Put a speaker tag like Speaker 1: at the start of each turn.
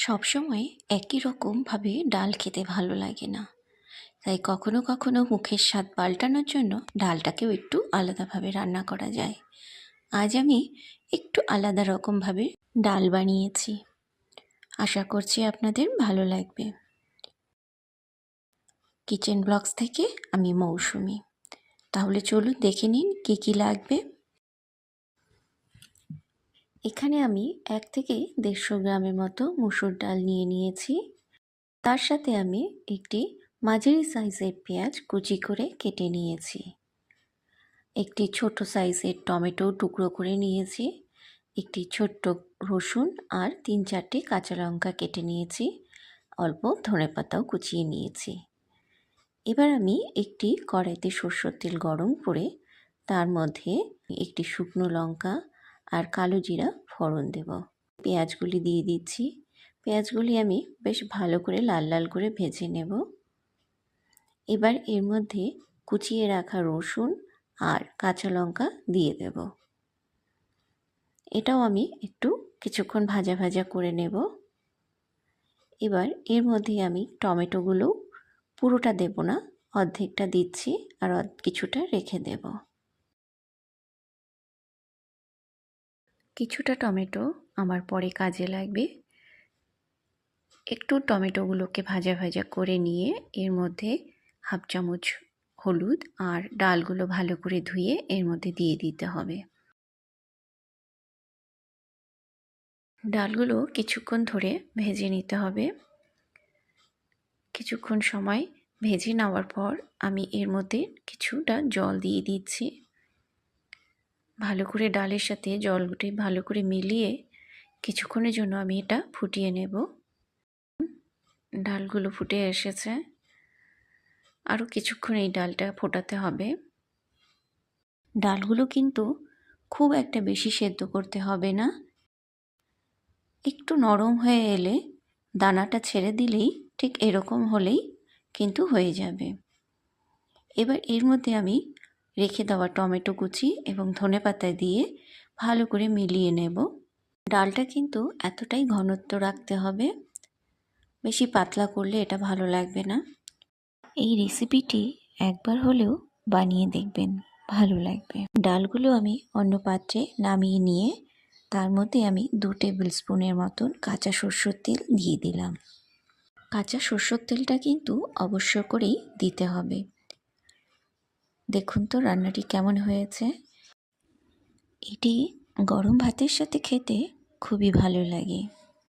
Speaker 1: সবসময় একই রকমভাবে ডাল খেতে ভালো লাগে না, তাই কখনো কখনো মুখের স্বাদ পাল্টানোর জন্য ডালটাকেও একটু আলাদাভাবে রান্না করা যায়। আজ আমি একটু আলাদা রকমভাবে ডাল বানিয়েছি, আশা করছি আপনাদের ভালো লাগবে। কিচেন ব্লগস থেকে আমি মৌসুমি। তাহলে চলুন দেখে নিন কী কী লাগবে। এখানে আমি 1 থেকে 150 গ্রামের মতো মুসুর ডাল নিয়ে নিয়েছি। তার সাথে আমি একটি মাঝারি সাইজের পেঁয়াজ কুচি করে কেটে নিয়েছি, একটি ছোট সাইজের টমেটো টুকরো করে নিয়েছি, একটি ছোট্ট রসুন আর 3-4টে কাঁচা লঙ্কা কেটে নিয়েছি, অল্প ধনেপাতাও কুচিয়ে নিয়েছি। এবার আমি একটি কড়াইতে সরষের তেল গরম করে তার মধ্যে একটি শুকনো লঙ্কা আর কালো জিরা ফোড়ন দেব। পেঁয়াজগুলি দিয়ে দিচ্ছি। পেঁয়াজগুলি আমি বেশ ভালো করে লাল লাল করে ভেজে নেব। এবার এর মধ্যে কুচিয়ে রাখা রসুন আর কাঁচা লঙ্কা দিয়ে দেব। এটাও আমি একটু কিছুক্ষণ ভাজা ভাজা করে নেব। এবার এর মধ্যে আমি টমেটোগুলো পুরোটা দেব না, অর্ধেকটা দিচ্ছি আর কিছুটা রেখে দেব। কিছুটা টমেটো আমার পরে কাজে লাগবে। একটু টমেটোগুলোকে ভাজা ভাজা করে নিয়ে এর মধ্যে হাফ চামচ হলুদ আর ডালগুলো ভালো করে ধুয়ে এর মধ্যে দিয়ে দিতে হবে। ডালগুলো কিছুক্ষণ ধরে ভেজে নিতে হবে। কিছুক্ষণ সময় ভেজে নেওয়ার পর আমি এর মধ্যে কিছুটা জল দিয়ে দিচ্ছি। ভালো করে ডালের সাথে জলটি ভালো করে মিলিয়ে কিছুক্ষণের জন্য আমি এটা ফুটিয়ে নেব। ডালগুলো ফুটে এসেছে, আরও কিছুক্ষণ এই ডালটা ফোটাতে হবে। ডালগুলো কিন্তু খুব একটা বেশি সেদ্ধ করতে হবে না, একটু নরম হয়ে এলে দানাটা ছেড়ে দিলেই ঠিক এরকম হলেই কিন্তু হয়ে যাবে। এবার এর মধ্যে আমি রেখে দেওয়া টমেটো কুচি এবং ধনেপাতা দিয়ে ভালো করে মিলিয়ে নেব। ডালটা কিন্তু এতটাই ঘনত্ব রাখতে হবে, বেশি পাতলা করলে এটা ভালো লাগবে না। এই রেসিপিটি একবার হলেও বানিয়ে দেখবেন, ভালো লাগবে। ডালগুলো আমি অন্য পাত্রে নামিয়ে নিয়ে তার মধ্যে আমি 2 টেবিল স্পুনের মতন কাঁচা সরষের তেল দিয়ে দিলাম। কাঁচা সরষের তেলটা কিন্তু অবশ্য করেই দিতে হবে। দেখুন তো রান্নাটি কেমন হয়েছে। এটি গরম ভাতের সাথে খেতে খুবই ভালো লাগে।